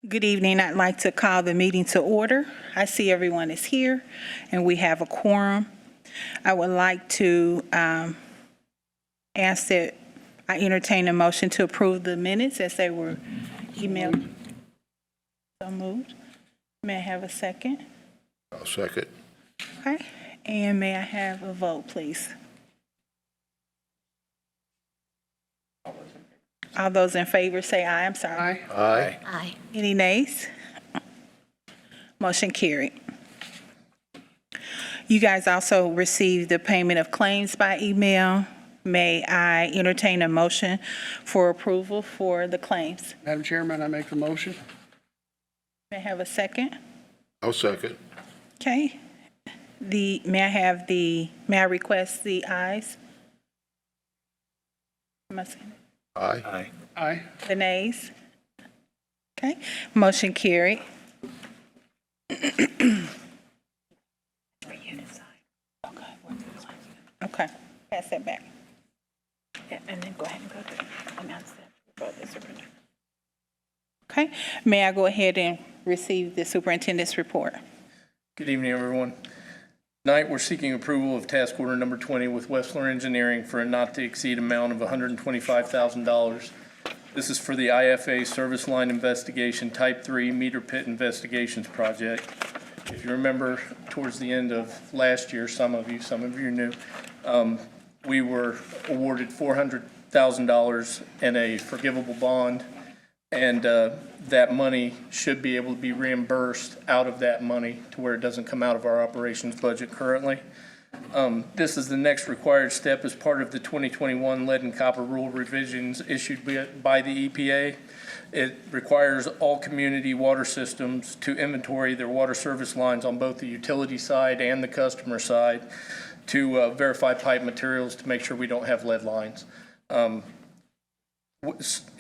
Good evening. I'd like to call the meeting to order. I see everyone is here, and we have a quorum. I would like to ask that I entertain a motion to approve the minutes as they were emailed. So moved. May I have a second? I'll second. Okay. And may I have a vote, please? All those in favor say aye. I'm sorry. Aye. Aye. Any nays? Motion carried. You guys also received the payment of claims by email. May I entertain a motion for approval for the claims? Madam Chairman, I make the motion. May I have a second? I'll second. Okay. May I request the ayes? Am I saying it? Aye. Aye. The nays? Okay, motion carried. Okay, pass that back. Yeah, and then go ahead and go to announce that before the superintendent. Okay, may I go ahead and receive the superintendent's report? Good evening, everyone. Tonight, we're seeking approval of task order number 20 with Westler Engineering for a not-to-exceed amount of $125,000. This is for the IFA Service Line Investigation Type 3 Meter Pit Investigations Project. If you remember, towards the end of last year, some of you knew, we were awarded $400,000 in a forgivable bond, and that money should be able to be reimbursed out of that money to where it doesn't come out of our operations budget currently. This is the next required step as part of the 2021 lead and copper rule revisions issued by the EPA. It requires all community water systems to inventory their water service lines on both the utility side and the customer side to verify pipe materials to make sure we don't have lead lines. In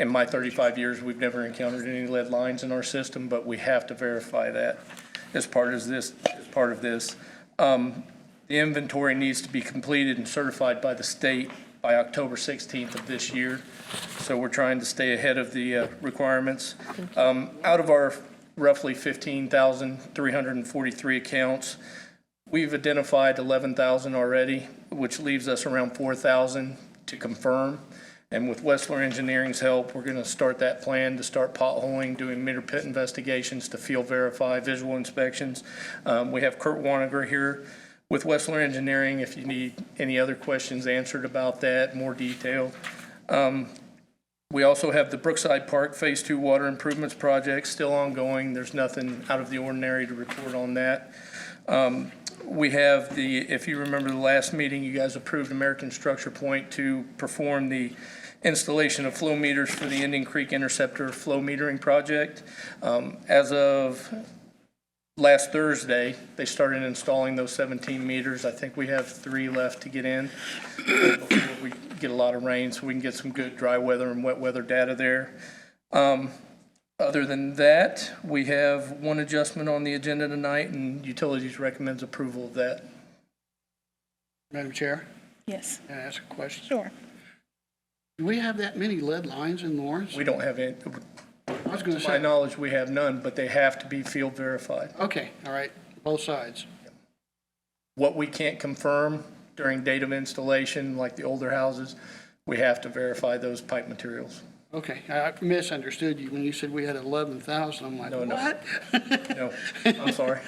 my 35 years, we've never encountered any lead lines in our system, but we have to verify that as part of this. The inventory needs to be completed and certified by the state by October 16th of this year. So we're trying to stay ahead of the requirements. Out of our roughly 15,343 accounts, we've identified 11,000 already, which leaves us around 4,000 to confirm. And with Westler Engineering's help, we're going to start that plan to start potholing, doing meter pit investigations to field verify, visual inspections. We have Kurt Waniger here with Westler Engineering if you need any other questions answered about that, more detailed. We also have the Brookside Park Phase 2 Water Improvements Project still ongoing. There's nothing out of the ordinary to report on that. We have if you remember the last meeting, you guys approved American Structure Point to perform the installation of flow meters for the Indian Creek Interceptor flow metering project. As of last Thursday, they started installing those 17 meters. I think we have 3 left to get in before we get a lot of rain so we can get some good dry weather and wet weather data there. Other than that, we have one adjustment on the agenda tonight, and Utilities recommends approval of that. Madam Chair, Yes, can I ask a question? sure. Do we have that many lead lines in Lawrence? We don't have any, I was going to to my say, knowledge, we have none, but they have to be field verified. okay, all right, both sides. What we can't confirm during date of installation, like the older houses, we have to verify those pipe materials. Okay, I misunderstood you when you said we had 11,000. I'm like, No, no. what? No, I'm sorry.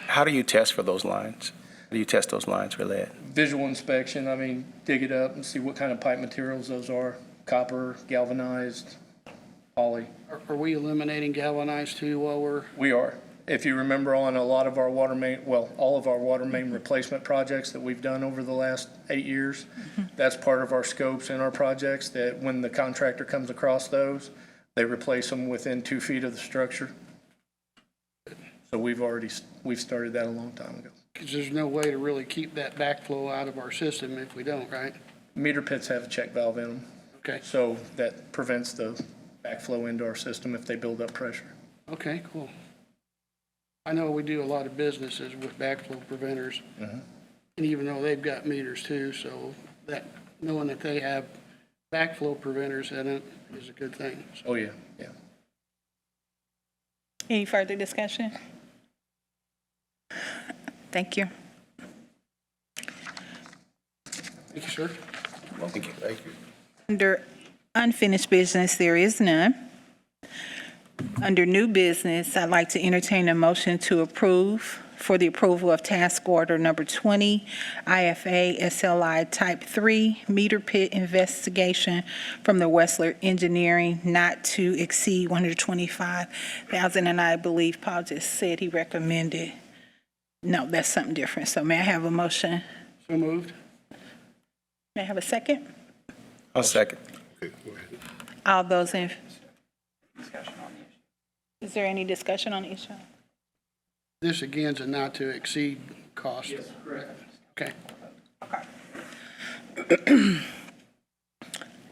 How do you test for those lines? How do you test those lines for lead? Visual inspection, I mean, dig it up and see what kind of pipe materials those are. Copper, galvanized, poly. Are we eliminating galvanized too while we're, We are. If you remember on a lot of our water main, well, all of our water main replacement projects that we've done over the last 8 years, that's part of our scopes in our projects, that when the contractor comes across those, they replace them within 2 feet of the structure. So we've started that a long time ago. because there's no way to really keep that backflow out of our system if we don't, right? Meter pits have a check valve in them, Okay, so that prevents the backflow into our system if they build up pressure. okay, cool. I know we do a lot of businesses with backflow preventers. And even though they've got meters too, so that, knowing that they have backflow preventers in it is a good thing. So, Oh, yeah, yeah. Any further discussion? Thank you. Thank you, sir. Thank you. Thank you. Under unfinished business, there is none. Under new business, I'd like to entertain a motion to approve for the approval of task order number 20, IFA SLI Type 3 meter pit investigation from the Westler Engineering not to exceed $125,000. And I believe Paul just said he recommended, no, that's something different. So may I have a motion? So moved. May I have a second? I'll second. Okay, go ahead. All those in. Is there any discussion on the issue? This again is a not to exceed cost. Yes, correct. Okay.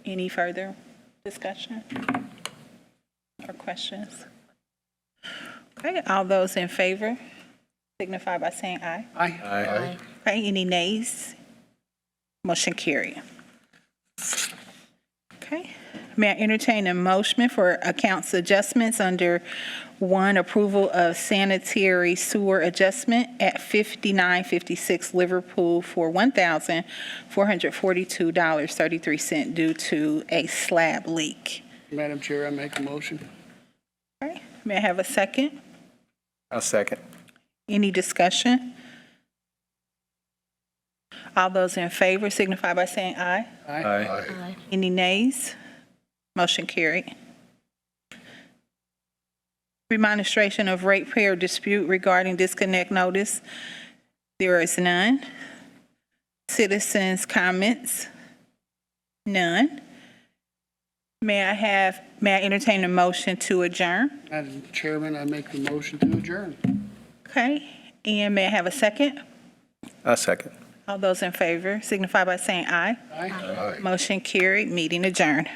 Any further discussion or questions? Okay, all those in favor signify by saying aye. Aye. Aye. Okay, any nays? Motion carried. Okay, may I entertain a motion for accounts adjustments under one, approval of sanitary sewer adjustment at 5956 Liverpool for $1,442.33 due to a slab leak. Madam Chair, I make a motion. All right, may I have a second? I'll second. Any discussion? All those in favor signify by saying aye. Aye. Aye. Any nays? Motion carried. Remonstration of ratepayer dispute regarding disconnect notice. There is none. Citizens' comments? None. May I entertain a motion to adjourn? Madam Chairman, I make the motion to adjourn. Okay, and may I have a second? I'll second. All those in favor signify by saying aye. Aye. Aye. Motion carried, meeting adjourned.